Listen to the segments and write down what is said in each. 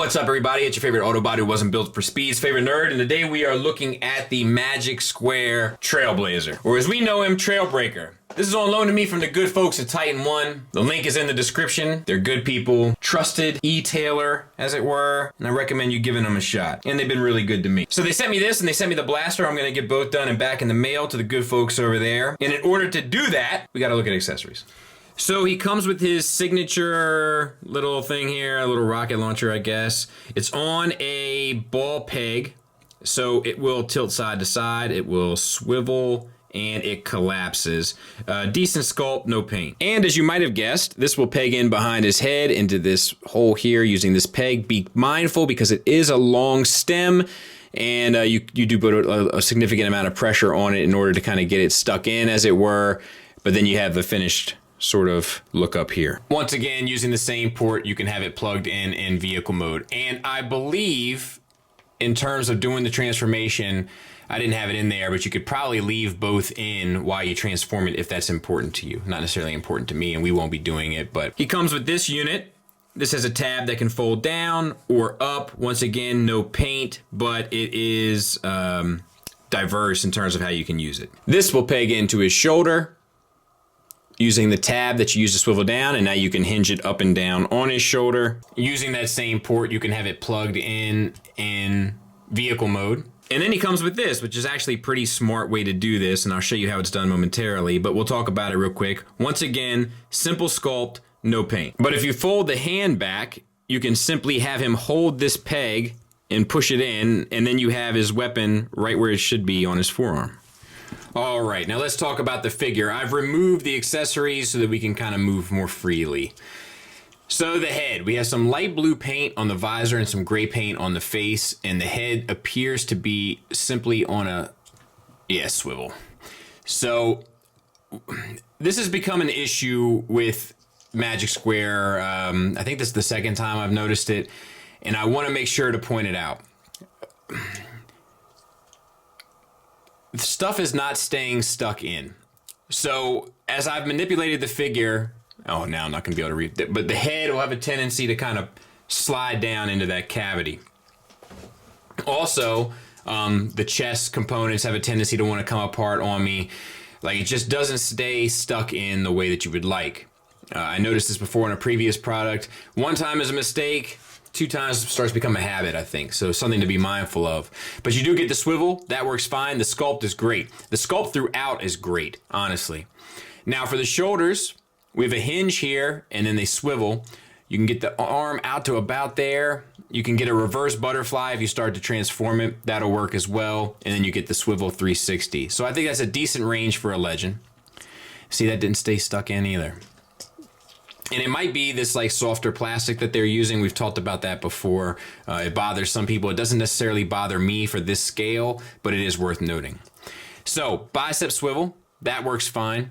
What's up, everybody? It's your favorite Autobot who wasn't built for speed's favorite nerd, and today we are looking at the Magic Square Trailblazer, or as we know him, Trailbreaker. This is on loan to me from the good folks at Titan One. The link is in the description. They're good people, trusted e-tailer, as it were, and I recommend you giving them a shot. And they've been really good to me. So they sent me this, and they sent me the blaster. I'm going to get both done and back in the mail to the good folks over there. And in order to do that, we got to look at accessories. So he comes with his signature little thing here, a little rocket launcher, I guess. It's on a ball peg, so it will tilt side to side, it will swivel, and it collapses. Decent sculpt, no paint. And as you might have guessed, this will peg in behind his head into this hole here using this peg. Be mindful because it is a long stem, and you do put a significant amount of pressure on it in order to kind of get it stuck in, as it were, but then you have the finished sort of look up here. Once again, using the same port, you can have it plugged in vehicle mode. And I believe in terms of doing the transformation, I didn't have it in there, but you could probably leave both in while you transform it if that's important to you. Not necessarily important to me, and we won't be doing it, but he comes with this unit. This has a tab that can fold down or up. Once again, no paint, but it is diverse in terms of how you can use it. This will peg into his shoulder using the tab that you use to swivel down, and now you can hinge it up and down on his shoulder. Using that same port, you can have it plugged in vehicle mode. And then he comes with this, which is actually a pretty smart way to do this, and I'll show you how it's done momentarily, but we'll talk about it real quick. Once again, simple sculpt, no paint. But if you fold the hand back, you can simply have him hold this peg and push it in, and then you have his weapon right where it should be on his forearm. All right, now let's talk about the figure. I've removed the accessories so that we can kind of move more freely. So the head, we have some light blue paint on the visor and some gray paint on the face, and the head appears to be simply on a, swivel. So this has become an issue with Magic Square. I think this is the second time I've noticed it, and I want to make sure to point it out. Stuff is not staying stuck in. So as I've manipulated the figure, now I'm not going to be able to read it, but the head will have a tendency to kind of slide down into that cavity. Also, the chest components have a tendency to want to come apart on me. Like, it just doesn't stay stuck in the way that you would like. I noticed this before in a previous product. One time is a mistake. 2 times starts to become a habit, I think. So something to be mindful of. But you do get the swivel. That works fine. The sculpt is great. The sculpt throughout is great, honestly. Now for the shoulders, we have a hinge here, and then they swivel. You can get the arm out to about there. You can get a reverse butterfly if you start to transform it. That'll work as well. And then you get the swivel 360. So I think that's a decent range for a Legend. See, that didn't stay stuck in either. And it might be this like softer plastic that they're using. We've talked about that before. It bothers some people. It doesn't necessarily bother me for this scale, but it is worth noting. So bicep swivel, that works fine.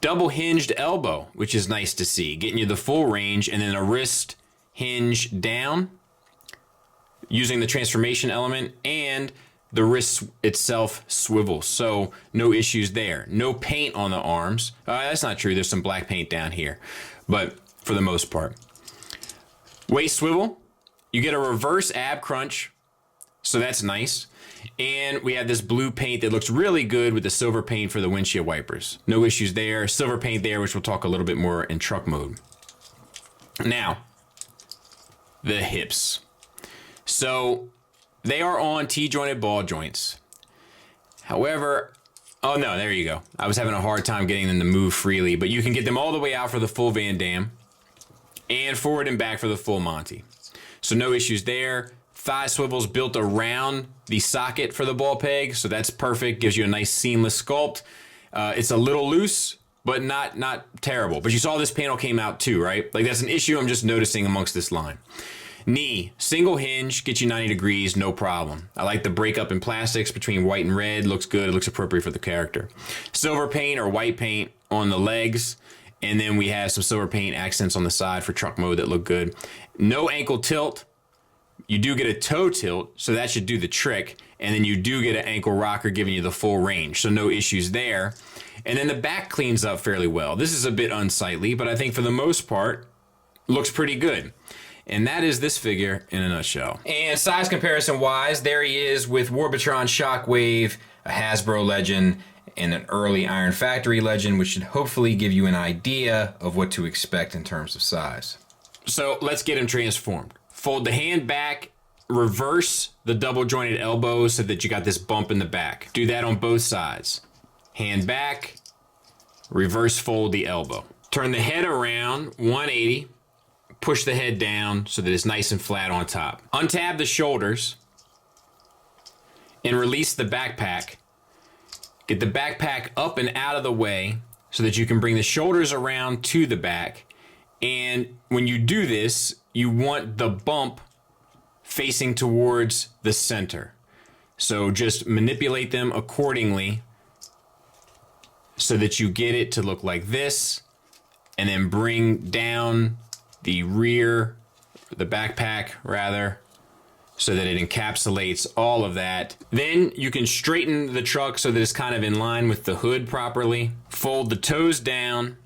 Double hinged elbow, which is nice to see, getting you the full range, and then a wrist hinge down using the transformation element, and the wrist itself swivels, so no issues there. No paint on the arms. That's not true. There's some black paint down here, but for the most part. Waist swivel. You get a reverse ab crunch, so that's nice. And we have this blue paint that looks really good with the silver paint for the windshield wipers. No issues there. Silver paint there, which we'll talk a little bit more in truck mode. Now, the hips. So they are on T-jointed ball joints. However, oh no, there you go. I was having a hard time getting them to move freely, but you can get them all the way out for the full Van Damme and forward and back for the full Monty. So no issues there. Thigh swivels built around the socket for the ball peg, so that's perfect. Gives you a nice seamless sculpt. It's a little loose, but not terrible. But you saw this panel came out too, right? Like, that's an issue I'm just noticing amongst this line. Knee, single hinge, gets you 90 degrees, no problem. I like the breakup in plastics between white and red. Looks good. It looks appropriate for the character. Silver paint or white paint on the legs. And then we have some silver paint accents on the side for truck mode that look good. No ankle tilt. You do get a toe tilt, so that should do the trick. And then you do get an ankle rocker giving you the full range, so no issues there. And then the back cleans up fairly well. This is a bit unsightly, but I think for the most part, looks pretty good. And that is this figure in a nutshell. And size comparison wise, there he is with Warbitron Shockwave, a Hasbro legend, and an early Iron Factory legend, which should hopefully give you an idea of what to expect in terms of size. So let's get him transformed. Fold the hand back, reverse the double jointed elbows so that you got this bump in the back. Do that on both sides. Hand back, reverse fold the elbow. Turn the head around 180, push the head down so that it's nice and flat on top. Untab the shoulders and release the backpack. Get the backpack up and out of the way so that you can bring the shoulders around to the back. And when you do this, you want the bump facing towards the center. So just manipulate them accordingly so that you get it to look like this, and then bring down the rear, the backpack rather, so that it encapsulates all of that. Then you can straighten the truck so that it's kind of in line with the hood properly. Fold the toes down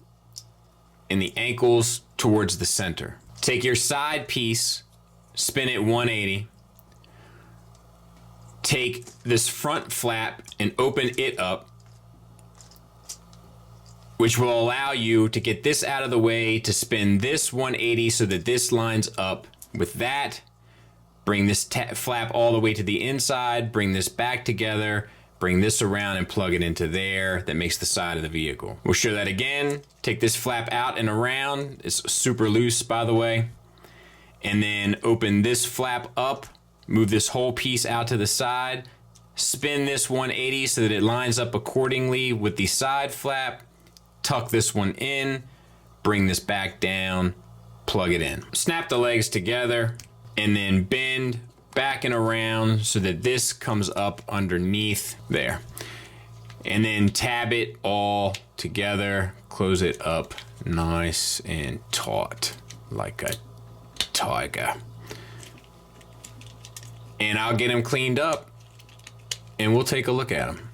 and the ankles towards the center. Take your side piece, spin it 180. Take this front flap and open it up, which will allow you to get this out of the way to spin this 180 so that this lines up with that. Bring this flap all the way to the inside, bring this back together, bring this around and plug it into there. That makes the side of the vehicle. We'll show that again. Take this flap out and around. It's super loose, by the way. And then open this flap up, move this whole piece out to the side, spin this 180 so that it lines up accordingly with the side flap, tuck this one in, bring this back down, plug it in. Snap the legs together, and then bend back and around so that this comes up underneath there. And then tab it all together, close it up nice and taut like a tiger. And I'll get him cleaned up and we'll take a look at him.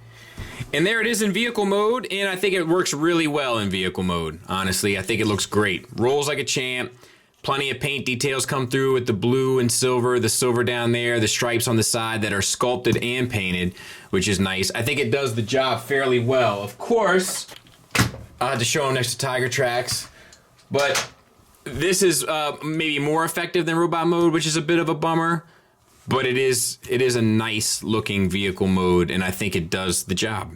And there it is in vehicle mode, and I think it works really well in vehicle mode. Honestly, I think it looks great. Rolls like a champ. Plenty of paint details come through with the blue and silver, the silver down there, the stripes on the side that are sculpted and painted, which is nice. I think it does the job fairly well. Of course, I'll have to show them next to Tiger Tracks, but this is maybe more effective than robot mode, which is a bit of a bummer, but it is a nice looking vehicle mode, and I think it does the job.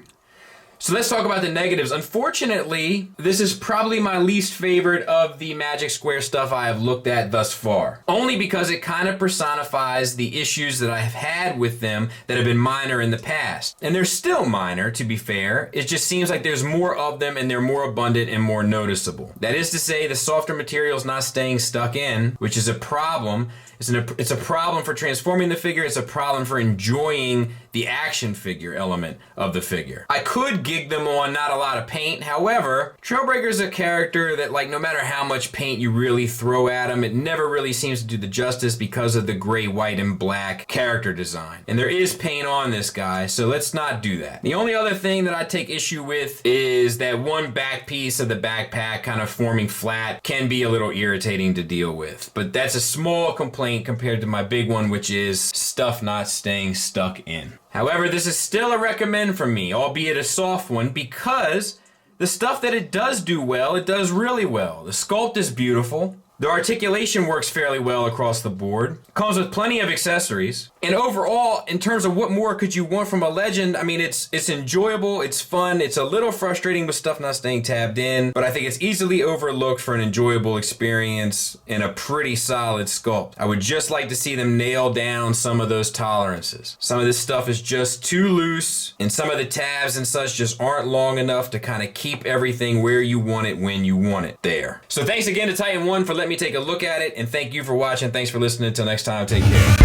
So let's talk about the negatives. Unfortunately, this is probably my least favorite of the Magic Square stuff I have looked at thus far. Only because it kind of personifies the issues that I have had with them that have been minor in the past. And they're still minor, to be fair. It just seems like there's more of them and they're more abundant and more noticeable. That is to say, the softer material's not staying stuck in, which is a problem. It's a problem for transforming the figure. It's a problem for enjoying the action figure element of the figure. I could gig them on not a lot of paint. However, Trailbreaker's a character that, like, no matter how much paint you really throw at him, it never really seems to do the justice because of the gray, white, and black character design. And there is paint on this guy, so let's not do that. The only other thing that I take issue with is that one back piece of the backpack kind of forming flat can be a little irritating to deal with. But that's a small complaint compared to my big one, which is stuff not staying stuck in. However, this is still a recommend from me, albeit a soft one, because the stuff that it does do well, it does really well. The sculpt is beautiful. The articulation works fairly well across the board. Comes with plenty of accessories. And overall, in terms of what more could you want from a Legend, I mean, it's enjoyable, it's fun, it's a little frustrating with stuff not staying tabbed in, but I think it's easily overlooked for an enjoyable experience and a pretty solid sculpt. I would just like to see them nail down some of those tolerances. Some of this stuff is just too loose, and some of the tabs and such just aren't long enough to kind of keep everything where you want it when you want it there. So thanks again to Titan One for letting me take a look at it, and thank you for watching. Thanks for listening. Until next time, take care.